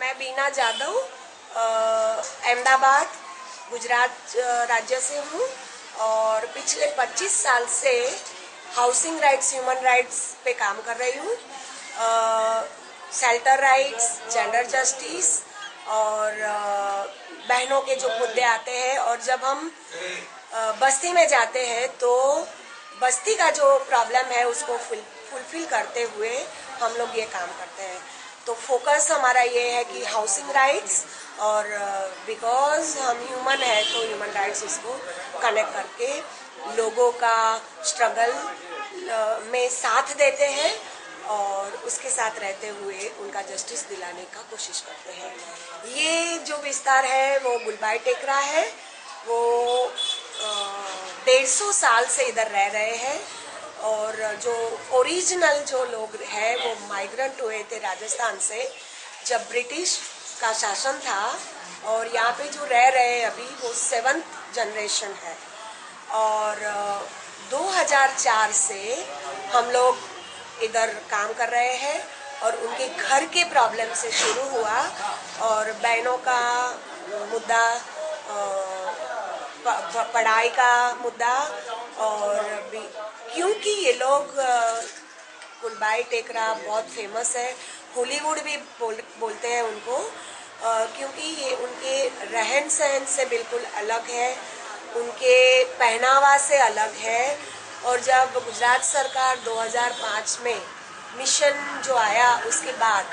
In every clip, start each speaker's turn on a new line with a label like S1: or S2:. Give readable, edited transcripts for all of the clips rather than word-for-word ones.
S1: मैं बीना जादव अहमदाबाद गुजरात राज्य से हूँ और पिछले 25 साल से हाउसिंग राइट्स, ह्यूमन राइट्स पे काम कर रही हूँ। शेल्टर राइट्स, जेंडर जस्टिस और बहनों के जो मुद्दे आते हैं, और जब हम बस्ती में जाते हैं तो बस्ती का जो प्रॉब्लम है उसको फुलफिल करते हुए हम लोग ये काम करते हैं। तो फोकस हमारा ये है कि हाउसिंग राइट्स, और बिकॉज हम ह्यूमन है तो ह्यूमन राइट्स उसको कनेक्ट करके लोगों का स्ट्रगल में साथ देते हैं और उसके साथ रहते हुए उनका जस्टिस दिलाने का कोशिश करते हैं। ये जो विस्तार है वो गुलबाई टेकरा है। वो 150 साल से इधर रह रहे हैं और जो ओरिजिनल जो लोग हैं वो माइग्रेंट हुए थे राजस्थान से जब ब्रिटिश का शासन था, और यहाँ पे जो रह रहे हैं अभी वो 7th जनरेशन है। और 2004 से हम लोग इधर काम कर रहे हैं और उनके घर के प्रॉब्लम से शुरू हुआ और बहनों का मुद्दा, पढ़ाई का मुद्दा, और क्योंकि ये लोग गुलबाई टेकरा बहुत फेमस है, हॉलीवुड भी बोलते हैं उनको, क्योंकि ये उनके रहन सहन से बिल्कुल अलग है, उनके पहनावा से अलग है। और जब गुजरात सरकार 2005 में मिशन जो आया उसके बाद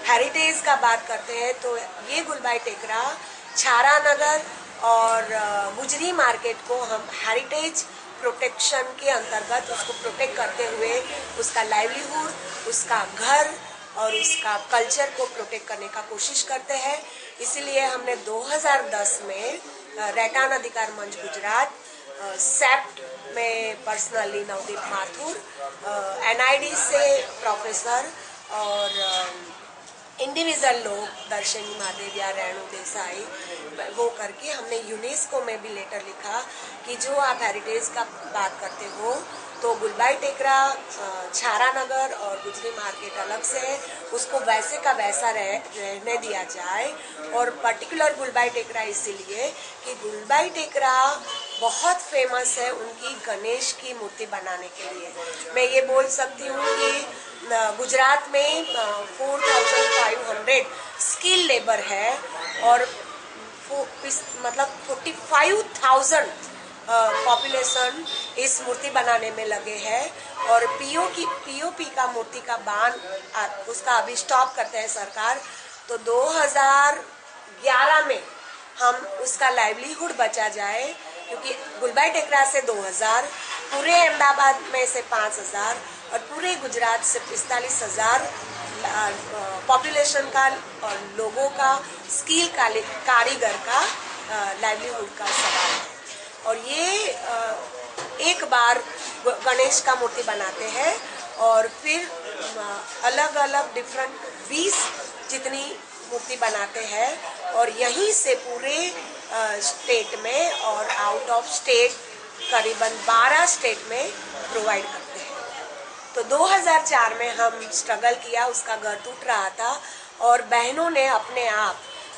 S1: हेरिटेज का बात करते हैं तो ये गुलबाई टेकरा छारा नगर और गुजरी मार्केट को हम हेरिटेज प्रोटेक्शन के अंतर्गत उसको प्रोटेक्ट करते हुए उसका लाइवलीहुड, उसका घर और उसका कल्चर को प्रोटेक्ट करने का कोशिश करते हैं। इसीलिए हमने 2010 में रेटान अधिकार मंच गुजरात, सेप्ट में पर्सनली नवदीप माथुर, NID से प्रोफेसर और इंडिविजुअल लोग दर्शनी महादेविया, रेणु देसाई, वो करके हमने यूनेस्को में भी लेटर लिखा कि जो आप हेरिटेज का बात करते हो तो गुलबाई टेकरा, छारा नगर और गुजरी मार्केट अलग से है, उसको वैसे का वैसा रहने दिया जाए। और पर्टिकुलर गुलबाई टेकरा इसीलिए कि गुलबाई टेकरा बहुत फेमस है उनकी गणेश की मूर्ति बनाने के लिए। मैं ये बोल सकती हूँ कि गुजरात में 4500 स्किल लेबर है और मतलब 45,000 पॉपुलेशन इस मूर्ति बनाने में लगे हैं। और पीओपी का मूर्ति का बान उसका अभी स्टॉप करते हैं सरकार। तो 2011 में हम उसका लाइवलीहुड बचा जाए, क्योंकि गुलबाई टेकरा से 2000, पूरे अहमदाबाद में से 5000 और पूरे गुजरात से 45,000 पॉपुलेशन का और लोगों का स्किल कारीगर का लाइवलीहुड का सवाल है। और ये एक बार गणेश का मूर्ति बनाते हैं और फिर अलग अलग डिफरेंट 20 जितनी मूर्ति बनाते हैं और यहीं से पूरे स्टेट में और आउट ऑफ स्टेट करीबन 12 स्टेट में प्रोवाइड करते हैं। तो 2004 में हम स्ट्रगल किया, उसका घर टूट रहा था और बहनों ने अपने आप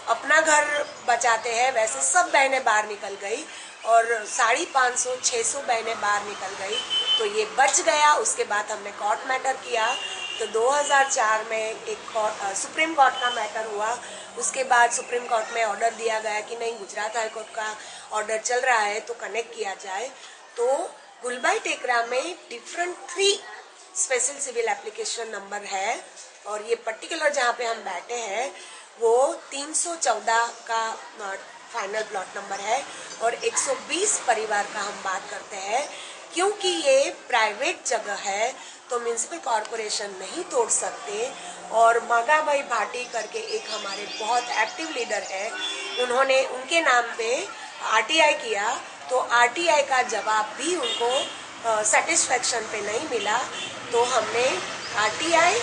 S1: अपना घर बचाते हैं, वैसे सब बहनें बाहर निकल गई और 550-600 बहनें बाहर निकल गई, तो ये बच गया। उसके बाद हमने कोर्ट मैटर किया, तो 2004 में एक सुप्रीम कोर्ट का मैटर हुआ। उसके बाद सुप्रीम कोर्ट में ऑर्डर दिया गया कि नहीं, गुजरात हाई कोर्ट का ऑर्डर चल रहा है तो कनेक्ट किया जाए। तो गुलबाई टेकरा में different 3 special civil application number है और ये पर्टिकुलर जहाँ पे हम बैठे हैं वो 314 का फाइनल प्लॉट नंबर है और 120 परिवार का हम बात करते हैं। क्योंकि ये प्राइवेट जगह है तो म्यूनिसिपल कॉरपोरेशन नहीं तोड़ सकते। और मगा भाई भाटी करके एक हमारे बहुत एक्टिव लीडर है, उन्होंने उनके नाम पे RTI किया, तो RTI का जवाब भी उनको सेटिस्फेक्शन पे नहीं मिला। तो हमने RTI,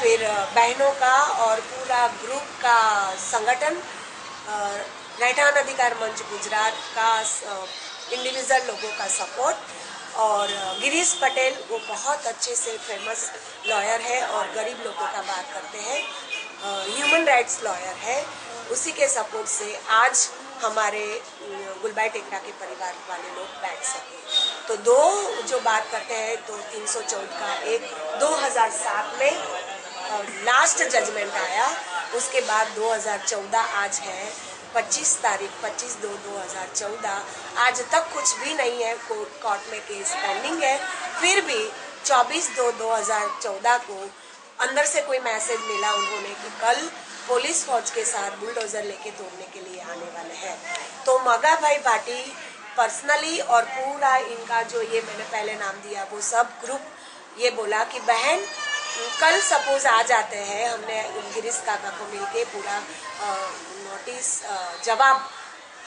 S1: फिर बहनों का और पूरा ग्रुप का संगठन, रेटान अधिकार मंच गुजरात का इंडिविजुअल लोगों का सपोर्ट, और गिरीश पटेल वो बहुत अच्छे से फेमस लॉयर है और गरीब लोगों का बात करते हैं, ह्यूमन राइट्स लॉयर है, उसी के सपोर्ट से आज हमारे गुलबाई टेकरा के परिवार वाले लोग बैठ सके। तो दो जो बात करते हैं तो 314 का एक 2007 में लास्ट जजमेंट आया, उसके बाद 2014 आज है 25 तारीख 25/2/2014, आज तक कुछ भी नहीं है, कोर्ट में केस पेंडिंग है। फिर भी 24/2/2014 को अंदर से कोई मैसेज मिला उन्होंने कि कल पुलिस फौज के साथ बुलडोजर लेके तोड़ने के लिए आने वाले हैं। तो मगा भाई भाटी पर्सनली और पूरा इनका जो ये मैंने पहले नाम दिया वो सब ग्रुप ये बोला कि बहन कल सपोज आ जाते हैं, हमने गिरीश काका को मिलके पूरा नोटिस जवाब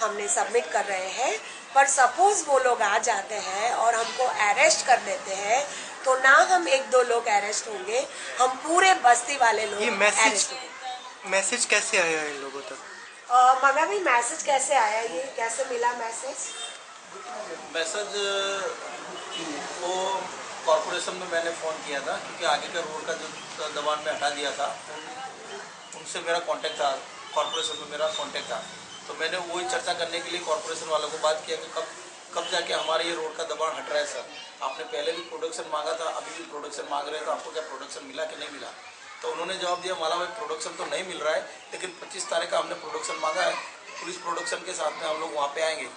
S1: हमने सबमिट कर रहे हैं, पर सपोज वो लोग आ जाते हैं और हमको अरेस्ट कर देते हैं तो ना हम 1-2 लोग अरेस्ट होंगे, हम पूरे बस्ती वाले लोग अरेस्ट होंगे।
S2: मैसेज कैसे आया इन लोगों तक?
S1: मगा भी मैसेज कैसे आया, ये कैसे मिला मैसेज
S3: वो कॉर्पोरेशन में मैंने फ़ोन किया था क्योंकि आगे का रोड का जो दबान में हटा दिया था उनसे मेरा कांटेक्ट था, कॉर्पोरेशन में मेरा कांटेक्ट था। तो मैंने वही चर्चा करने के लिए कॉर्पोरेशन वालों को बात किया कि कब जाके हमारे ये रोड का दबान हट रहा है सर। आपने पहले भी प्रोडक्शन मांगा था, अभी भी प्रोडक्शन मांग रहे हैं, तो आपको क्या प्रोडक्शन मिला कि नहीं मिला? तो उन्होंने जवाब दिया माला भाई प्रोडक्शन तो नहीं मिल रहा है, लेकिन 25 तारीख का हमने प्रोडक्शन मांगा है, पुलिस प्रोडक्शन के साथ में हम लोग वहाँ पे आएंगे।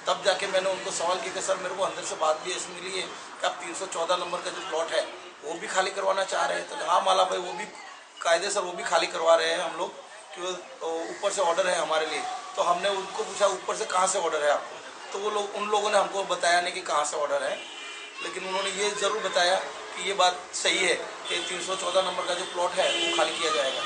S3: तब जाके मैंने उनको सवाल किया कि सर मेरे को अंदर से बात भी ऐसी मिली है कि आप 314 नंबर का जो प्लॉट है वो भी खाली करवाना चाह रहे हैं। तो हाँ माला भाई वो भी कायदे से वो भी खाली करवा रहे हैं हम लोग, कि ऊपर से ऑर्डर है हमारे लिए। तो हमने उनको पूछा ऊपर से कहाँ से ऑर्डर है आपको, तो वो लोग उन लोगों ने हमको बताया नहीं कि कहाँ से ऑर्डर है, लेकिन उन्होंने ये ज़रूर बताया कि ये बात सही है कि 314 नंबर का जो प्लॉट है वो खाली किया जाएगा।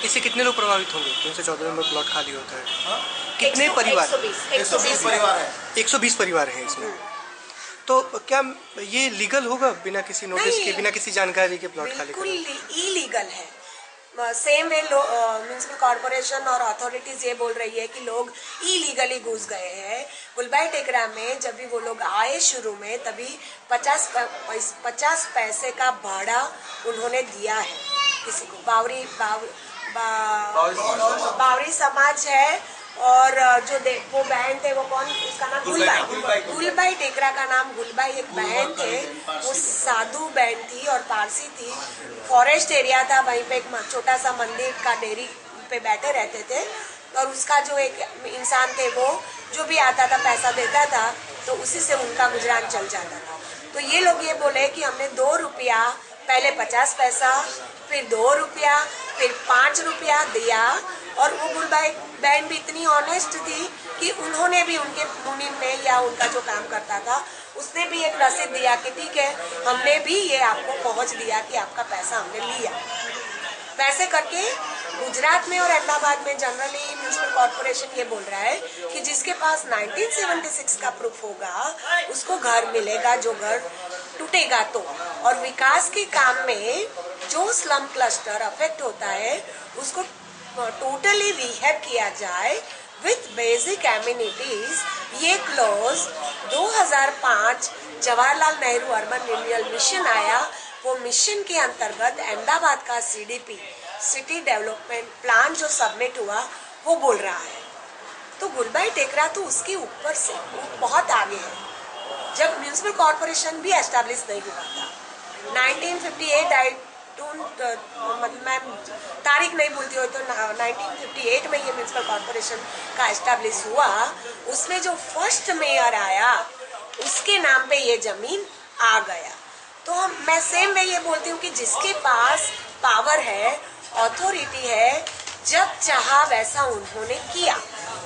S2: इससे कितने लोग प्रभावित होंगे? 314 नंबर प्लॉट खाली होता है।
S3: हाँ?
S2: कितने परिवार?
S3: 120 परिवार है।
S2: 120 परिवार हैं इसमें। तो क्या ये लीगल होगा बिना किसी नोटिस के, बिना किसी जानकारी के प्लॉट खाली करना?
S1: बिल्कुल इलीगल है। सेम वे म्यूनिसिपल कॉर्पोरेशन और अथॉरिटीज ये बोल रही है कि लोग इलीगली घुस गए हैं। गुलबाई टेकरा में जब भी वो लोग आए शुरू में तभी 50 पैसे का भाड़ा उन्होंने दिया है किसी को। बावरी समाज है, और जो वो बहन थे वो कौन, उसका नाम गुलबाई टेकरा का नाम गुलबाई एक बहन थे, वो साधु बहन थी और पारसी थी। फॉरेस्ट एरिया था, वहीं पे एक छोटा सा मंदिर का डेरी पे बैठे रहते थे, और उसका जो एक इंसान थे वो जो भी आता था पैसा देता था तो उसी से उनका गुजरान चल जाता था। तो ये लोग ये बोले कि हमने 2 रुपया, पहले 50 पैसा, फिर 2 रुपया, फिर 5 रुपया दिया। और वो गुलबाई बहन भी इतनी ऑनेस्ट थी कि उन्होंने भी उनके मुनीम में या उनका जो काम करता था उसने भी एक रसीद दिया कि ठीक है हमने भी ये आपको पहुंच दिया कि आपका पैसा हमने लिया। वैसे करके गुजरात में और अहमदाबाद में जनरली म्यूनिसिपल कॉर्पोरेशन ये बोल रहा है कि जिसके पास 1976 का प्रूफ होगा उसको घर मिलेगा, जो घर टूटेगा तो। और विकास के काम में जो स्लम क्लस्टर अफेक्ट होता है उसको टोटली रिहैब किया जाए विथ बेसिक एमिनिटीज। ये close 2005 Jawaharlal Nehru urban renewal mission आया, वो मिशन के अंतर्गत अहमदाबाद का CDP सिटी डेवलपमेंट प्लान जो सबमिट हुआ वो बोल रहा है। तो गुलबाई टेकरा तो उसके ऊपर से बहुत आगे है। जब म्यूनिसिपल कॉर्पोरेशन भी एस्टैब्लिश नहीं हुआ था 1958, मतलब मैं तारीख नहीं भूलती हो तो 1958 में ये म्यूनिसिपल कॉर्पोरेशन का एस्टैब्लिश हुआ। उसमें जो फर्स्ट मेयर आया उसके नाम पे ये जमीन आ गया। तो मैं सेम वे ये बोलती हूँ कि जिसके पास पावर है, अथॉरिटी है, जब चाहा वैसा उन्होंने किया।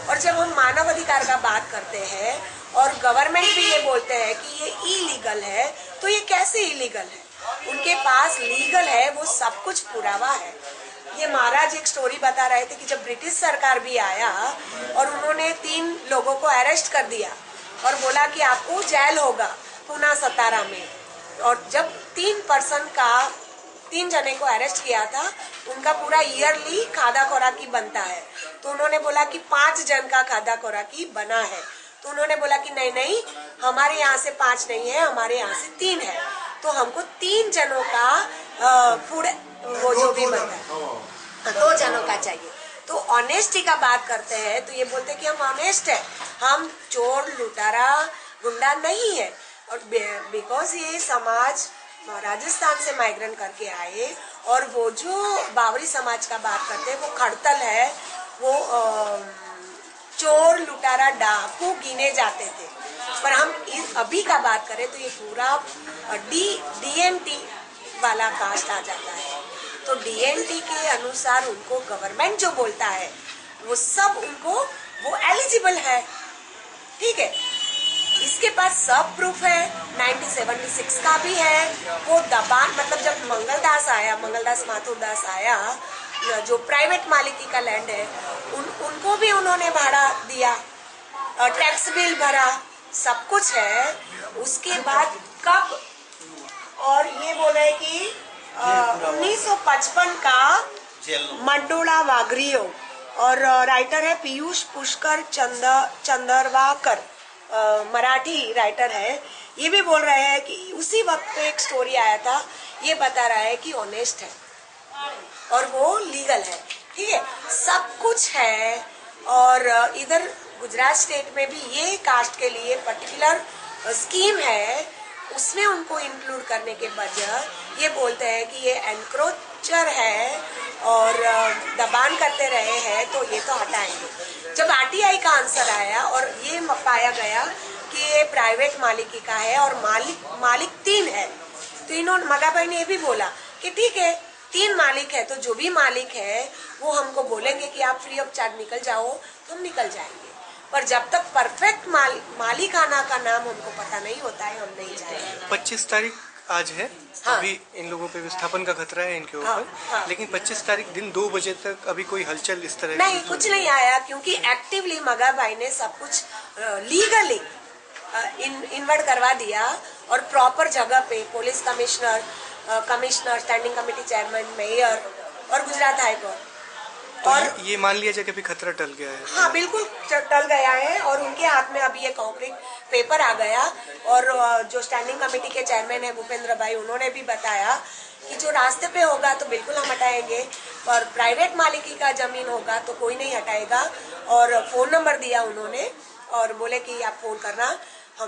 S1: और जब हम मानव अधिकार का बात करते हैं और गवर्नमेंट भी ये बोलते हैं कि ये इलीगल है, तो ये कैसे इलीगल है? उनके पास लीगल है, वो सब कुछ पुरावा है। ये महाराज एक स्टोरी बता रहे थे कि जब ब्रिटिश सरकार भी आया और उन्होंने 3 लोगों को अरेस्ट कर दिया और बोला कि आपको जेल होगा पूना सतारा में, और जब 3 जने को अरेस्ट किया था उनका पूरा ईयरली खादा खोराकी बनता है, तो उन्होंने बोला कि 5 जन का खादा खोराकी बना है। तो उन्होंने बोला कि नहीं हमारे यहाँ से 5 नहीं है, हमारे यहाँ से 3 है, तो हमको 3 जनों का फूड वो जो भी बनता है 2 जनों का चाहिए। तो ऑनेस्टी का बात करते हैं तो ये बोलते हैं कि हम ऑनेस्ट है, हम चोर लुटारा गुंडा नहीं है। और बिकॉज ये समाज राजस्थान से माइग्रेंट करके आए और वो जो बावरी समाज का बात करते हैं वो खड़तल है, वो चोर लुटारा डाकू गिने जाते थे। पर हम अभी का बात करें तो ये पूरा डीएनटी वाला कास्ट आ जाता है। तो डीएनटी के अनुसार उनको गवर्नमेंट जो बोलता है वो सब उनको वो एलिजिबल है, ठीक है। इसके पास सब प्रूफ है, 1976 का भी है। वो दबान मतलब जब मंगलदास माथुर दास आया जो प्राइवेट मालिकी का लैंड है उनको भी उन्होंने भाड़ा दिया, टैक्स बिल भरा, सब कुछ है। उसके बाद कब और ये बोले कि 1955 का मंडोला वाघरियो और राइटर है पीयूष पुष्कर चंदरवाकर, मराठी राइटर है। ये भी बोल रहे हैं कि उसी वक्त पे एक स्टोरी आया था, ये बता रहा है कि ऑनेस्ट है और वो लीगल है, ठीक है, सब कुछ है। और इधर गुजरात स्टेट में भी ये कास्ट के लिए पर्टिकुलर स्कीम है, उसमें उनको इंक्लूड करने के बजाय ये बोलते हैं कि ये एनक्रोचर है और दबान करते रहे हैं तो ये तो हटाएंगे। जब आरटीआई का आंसर आया और ये पाया गया कि ये प्राइवेट मालिकी का है और मालिक 3 है, तो इन्होंने मगाबाई ने ये भी बोला कि ठीक है 3 मालिक है तो जो भी मालिक है वो हमको बोलेंगे कि आप फ्री ऑफ चार्ज निकल जाओ तो हम निकल जाएंगे। पर जब तक परफेक्ट मालिकाना का नाम हमको पता नहीं होता है हम नहीं जाएंगे।
S2: 25 तारीख आज है,
S1: हाँ।
S2: अभी इन लोगों पे विस्थापन का खतरा है इनके ऊपर,
S1: हाँ, हाँ।
S2: लेकिन 25 तारीख दिन 2 बजे तक अभी कोई हलचल इस तरह
S1: नहीं, कुछ नहीं आया क्योंकि एक्टिवली मगाबाई ने सब कुछ लीगली इन्वर्ट करवा दिया और प्रॉपर जगह पे police commissioner, standing committee chairman, mayor और गुजरात हाई कोर्ट
S2: तो
S1: और
S2: ये मान लिया जाए कि अभी खतरा टल गया है।
S1: हाँ बिल्कुल टल गया है और उनके हाथ में अभी ये कॉन्क्रीट पेपर आ गया। और जो स्टैंडिंग कमेटी के चेयरमैन है भूपेंद्र भाई, उन्होंने भी बताया कि जो रास्ते पे होगा तो बिल्कुल हम हटाएंगे, पर प्राइवेट मालिकी का जमीन होगा तो कोई नहीं हटाएगा। और फोन नंबर दिया उन्होंने और बोले कि आप फोन करना,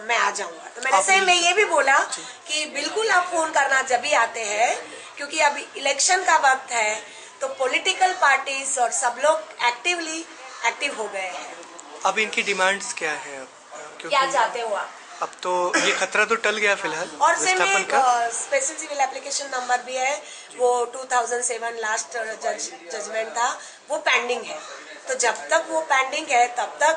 S1: मैं आ जाऊंगा। तो मैंने सही में ये भी बोला कि बिल्कुल आप फोन करना जब भी आते हैं, क्योंकि अभी इलेक्शन का वक्त है तो पॉलिटिकल पार्टीज और सब लोग एक्टिव हो गए हैं।
S2: अब इनकी डिमांड्स क्या है? अब
S1: क्या चाहते हो आप?
S2: अब तो ये खतरा तो टल गया फिलहाल।
S1: और सेम एक स्पेशल सिविल एप्लीकेशन नंबर भी है, वो 2007 लास्ट जजमेंट था, वो पेंडिंग है। तो जब तक वो पेंडिंग है तब तक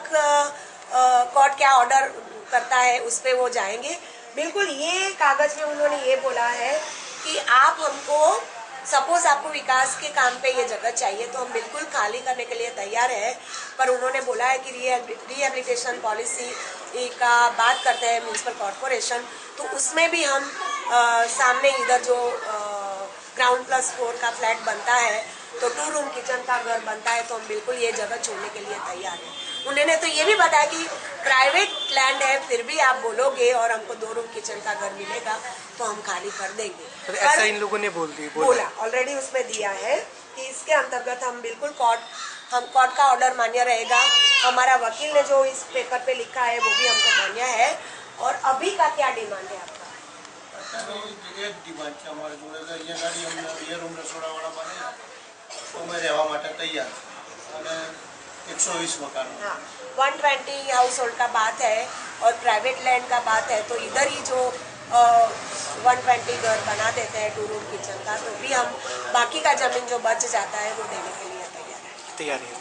S1: कोर्ट क्या ऑर्डर करता है उस पे वो जाएंगे। बिल्कुल ये कागज में उन्होंने ये बोला है कि आप हमको सपोज आपको विकास के काम पे ये जगह चाहिए तो हम बिल्कुल खाली करने के लिए तैयार है। पर उन्होंने बोला है कि रिहेबिलिटेशन पॉलिसी का बात करते हैं म्यूनिसिपल कॉर्पोरेशन, तो उसमें भी हम सामने इधर जो ग्राउंड +4 का फ्लैट बनता है तो 2 रूम किचन का घर बनता है, तो हम बिल्कुल ये जगह छोड़ने के लिए तैयार हैं। उन्होंने तो ये भी बताया कि प्राइवेट लैंड है फिर भी आप बोलोगे और हमको 2 रूम किचन का घर मिलेगा तो हम खाली कर देंगे।
S2: तो ऐसा इन लोगों ने बोला
S1: ऑलरेडी उसमें दिया है कि इसके अंतर्गत हम बिल्कुल कोर्ट का ऑर्डर मान्य रहेगा। हमारा वकील ने जो इस पेपर पे लिखा है वो भी हमको मान्य है। और अभी का क्या डिमांड है आपका?
S4: એક ડિમાન્ડ છે અમારે જોડે કે અહીંયા ગાડી અમને 2 રૂમ રસોડાવાળા બને તો અમે રહેવા માટે તૈયાર છે અને 120 મકાન।
S1: हाँ, 120 हाउस होल्ड का बात है और प्राइवेट लैंड का बात है, तो इधर ही जो 120 घर बना देते हैं 2 रूम किचन का, तो भी हम बाकी का जमीन जो बच जाता है वो देने के लिए तैयार है।
S2: तैयार है।